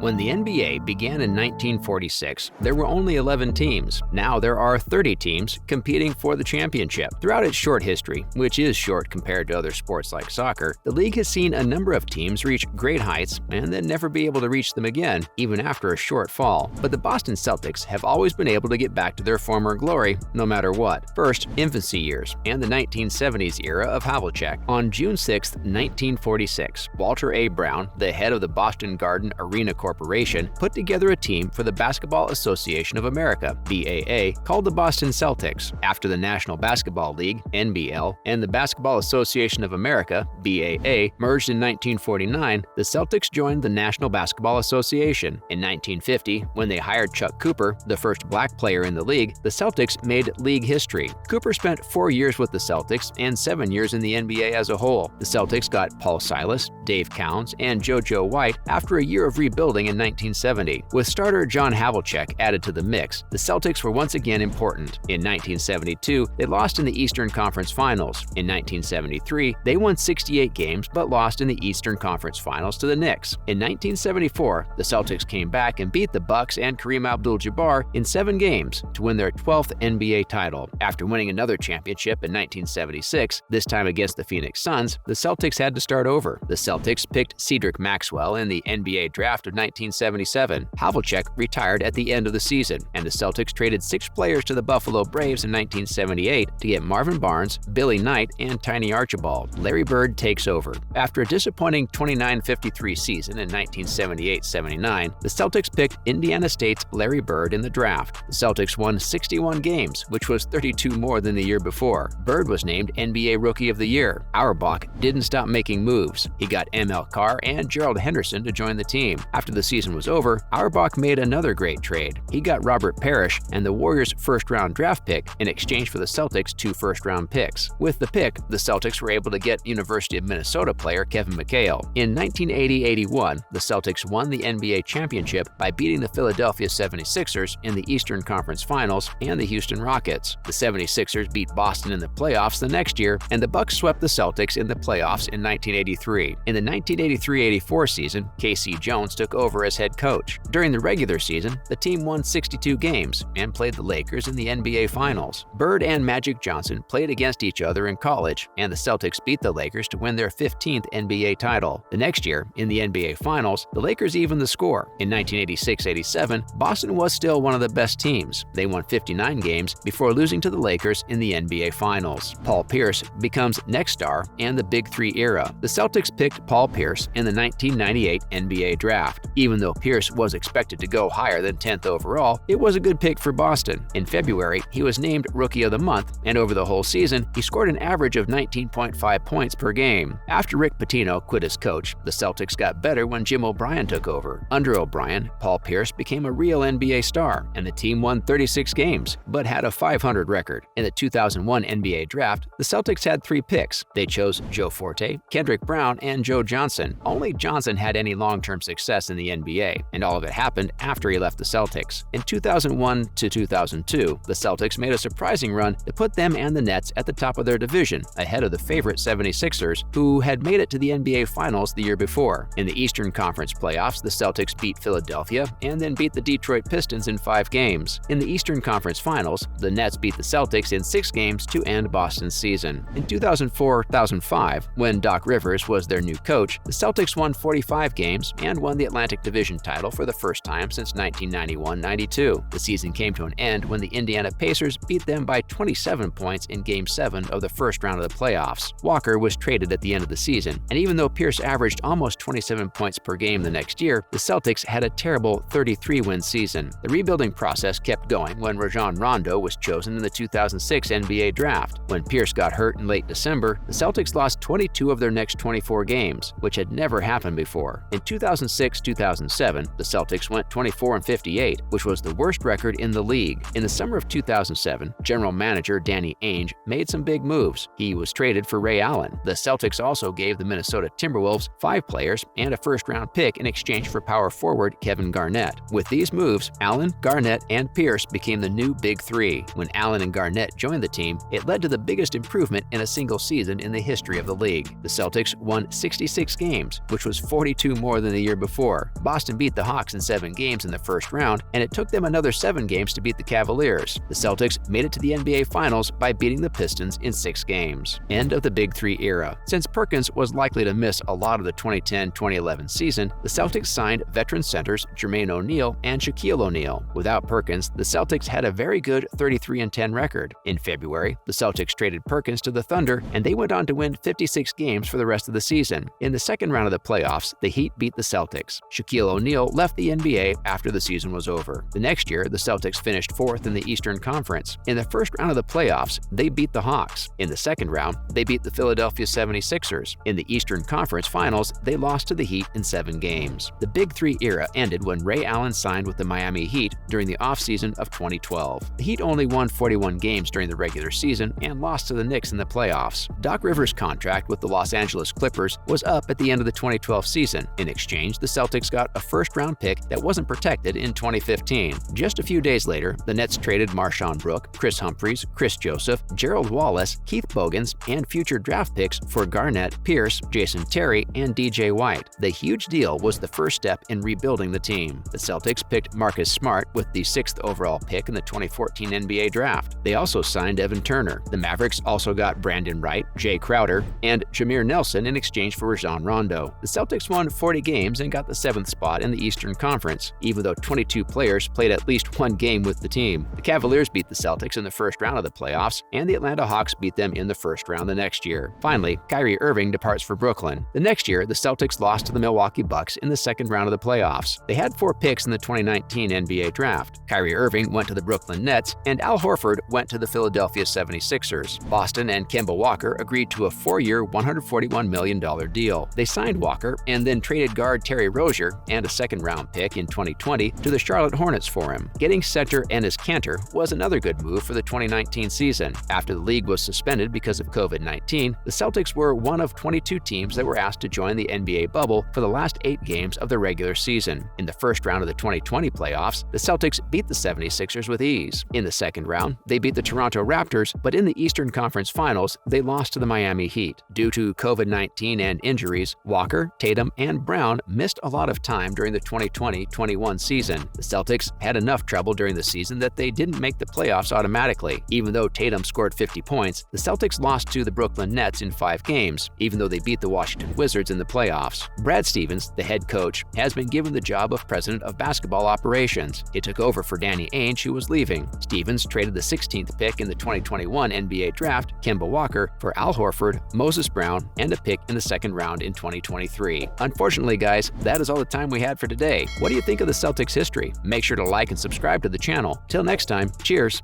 When the NBA began in 1946, there were only 11 teams. Now there are 30 teams competing for the championship. Throughout its short history, which is short compared to other sports like soccer, the league has seen a number of teams reach great heights and then never be able to reach them again, even after a short fall. But the Boston Celtics have always been able to get back to their former glory, no matter what. First, infancy years and the 1970s era of Havlicek. On June 6, 1946, Walter A. Brown, the head of the Boston Garden Arena Corporation, put together a team for the Basketball Association of America, BAA, called the Boston Celtics. After the National Basketball League, NBL, and the Basketball Association of America, BAA, merged in 1949, the Celtics joined the National Basketball Association. In 1950, when they hired Chuck Cooper, the first black player in the league, the Celtics made league history. Cooper spent 4 years with the Celtics and 7 years in the NBA as a whole. The Celtics got Paul Silas, Dave Cowens, and JoJo White after a year of rebuilding in 1970. With starter John Havlicek added to the mix, the Celtics were once again important. In 1972, they lost in the Eastern Conference Finals. In 1973, they won 68 games but lost in the Eastern Conference Finals to the Knicks. In 1974, the Celtics came back and beat the Bucks and Kareem Abdul-Jabbar in 7 games to win their 12th NBA title. After winning another championship in 1976, this time against the Phoenix Suns, the Celtics had to start over. The Celtics picked Cedric Maxwell in the NBA draft of 1977. Havlicek retired at the end of the season, and the Celtics traded 6 players to the Buffalo Braves in 1978 to get Marvin Barnes, Billy Knight, and Tiny Archibald. Larry Bird takes over. After a disappointing 29-53 season in 1978-79, the Celtics picked Indiana State's Larry Bird in the draft. The Celtics won 61 games, which was 32 more than the year before. Bird was named NBA Rookie of the Year. Auerbach didn't stop making moves. He got M.L. Carr and Gerald Henderson to join the team. After the season was over, Auerbach made another great trade. He got Robert Parrish and the Warriors' first-round draft pick in exchange for the Celtics' 2 first-round picks. With the pick, the Celtics were able to get University of Minnesota player Kevin McHale. In 1980-81, the Celtics won the NBA championship by beating the Philadelphia 76ers in the Eastern Conference Finals and the Houston Rockets. The 76ers beat Boston in the playoffs the next year, and the Bucks swept the Celtics in the playoffs in 1983. In the 1983-84 season, K.C. Jones took over as head coach. During the regular season, the team won 62 games and played the Lakers in the NBA Finals. Bird and Magic Johnson played against each other in college, and the Celtics beat the Lakers to win their 15th NBA title. The next year, in the NBA Finals, the Lakers evened the score. In 1986-87, Boston was still one of the best teams. They won 59 games before losing to the Lakers in the NBA Finals. Paul Pierce becomes next star and the Big Three era. The Celtics picked Paul Pierce in the 1998 NBA draft. Even though Pierce was expected to go higher than 10th overall, it was a good pick for Boston. In February, he was named Rookie of the Month, and over the whole season, he scored an average of 19.5 points per game. After Rick Pitino quit as coach, the Celtics got better when Jim O'Brien took over. Under O'Brien, Paul Pierce became a real NBA star, and the team won 36 games, but had a .500 record. In the 2001 NBA draft, the Celtics had 3 picks. They chose Joe Forte, Kendrick Brown, and Joe Johnson. Only Johnson had any long-term success in the NBA, and all of it happened after he left the Celtics. In 2001 to 2002, the Celtics made a surprising run that put them and the Nets at the top of their division, ahead of the favorite 76ers, who had made it to the NBA Finals the year before. In the Eastern Conference playoffs, the Celtics beat Philadelphia and then beat the Detroit Pistons in 5 games. In the Eastern Conference Finals, the Nets beat the Celtics in 6 games to end Boston's season. In 2004-2005, when Doc Rivers was their new coach, the Celtics won 45 games and won the Atlantic Division title for the first time since 1991-92. The season came to an end when the Indiana Pacers beat them by 27 points in Game 7 of the first round of the playoffs. Walker was traded at the end of the season, and even though Pierce averaged almost 27 points per game the next year, the Celtics had a terrible 33-win season. The rebuilding process kept going when Rajon Rondo was chosen in the 2006 NBA draft. When Pierce got hurt in late December, the Celtics lost 22 of their next 24 games, which had never happened before. In 2006-2007, the Celtics went 24-58, which was the worst record in the league. In the summer of 2007, general manager Danny Ainge made some big moves. He was traded for Ray Allen. The Celtics also gave the Minnesota Timberwolves 5 players and a first-round pick in exchange for power forward Kevin Garnett. With these moves, Allen, Garnett, and Pierce became the new Big Three. When Allen and Garnett joined the team, it led to the biggest improvement in a single season in the history of the league. The Celtics won 66 games, which was 42 more than the year before. Boston beat the Hawks in 7 games in the first round, and it took them another 7 games to beat the Cavaliers. The Celtics made it to the NBA Finals by beating the Pistons in 6 games. End of the Big Three era. Since Perkins was likely to miss a lot of the 2010-2011 season, the Celtics signed veteran centers Jermaine O'Neal and Shaquille O'Neal. Without Perkins, the Celtics had a very good 33-10 record. In February, the Celtics traded Perkins to the Thunder, and they went on to win 56 games for the rest of the season. In the second round of the playoffs, the Heat beat the Celtics. Shaquille O'Neal left the NBA after the season was over. The next year, the Celtics finished 4th in the Eastern Conference. In the first round of the playoffs, they beat the Hawks. In the second round, they beat the Philadelphia 76ers. In the Eastern Conference Finals, they lost to the Heat in 7 games. The Big Three era ended when Ray Allen signed with the Miami Heat during the offseason of 2012. The Heat only won 41 games during the regular season and lost to the Knicks in the playoffs. Doc Rivers' contract with the Los Angeles Clippers was up at the end of the 2012 season. In exchange, the Celtics got a first-round pick that wasn't protected in 2015. Just a few days later, the Nets traded Marshawn Brooks, Chris Humphries, Chris Joseph, Gerald Wallace, Keith Bogans, and future draft picks for Garnett, Pierce, Jason Terry, and DJ White. The huge deal was the first step in rebuilding the team. The Celtics picked Marcus Smart with the 6th overall pick in the 2014 NBA Draft. They also signed Evan Turner. The Mavericks also got Brandon Wright, Jay Crowder, and Jameer Nelson in exchange for Rajon Rondo. The Celtics won 40 games and got the 7th spot in the Eastern Conference, even though 22 players played at least 1 game with the team. The Cavaliers beat the Celtics in the first round of the playoffs, and the Atlanta Hawks beat them in the first round the next year. Finally, Kyrie Irving departs for Brooklyn. The next year, the Celtics lost to the Milwaukee Bucks in the second round of the playoffs. They had 4 picks in the 2019 NBA Draft. Kyrie Irving went to the Brooklyn Nets, and Al Horford went to the Philadelphia 76ers. Boston and Kemba Walker agreed to a 4-year, $141 million deal. They signed Walker and then traded guard Terry Rozier and a second-round pick in 2020 to the Charlotte Hornets for him. Getting center Enes Kanter was another good move for the 2019 season. After the league was suspended because of COVID-19, the Celtics were one of 22 teams that were asked to join the NBA bubble for the last 8 games of the regular season. In the first round of the 2020 playoffs, the Celtics beat the 76ers with ease. In the second round, they beat the Toronto Raptors, but in the Eastern Conference Finals, they lost to the Miami Heat. Due to COVID-19 and injuries, Walker, Tatum, and Brown missed a lot of time during the 2020-21 season. The Celtics had enough trouble during the season that they didn't make the playoffs automatically. Even though Tatum scored 50 points, the Celtics lost to the Brooklyn Nets in 5 games, even though they beat the Washington Wizards in the playoffs. Brad Stevens, the head coach, has been given the job of president of basketball operations. He took over for Danny Ainge, who was leaving. Stevens traded the 16th pick in the 2021 NBA Draft, Kemba Walker, for Al Horford, Moses Brown, and a pick in the second round in 2023. Unfortunately, guys, that is all the time we had for today. What do you think of the Celtics history? Make sure to like and subscribe to the channel. Till next time, cheers!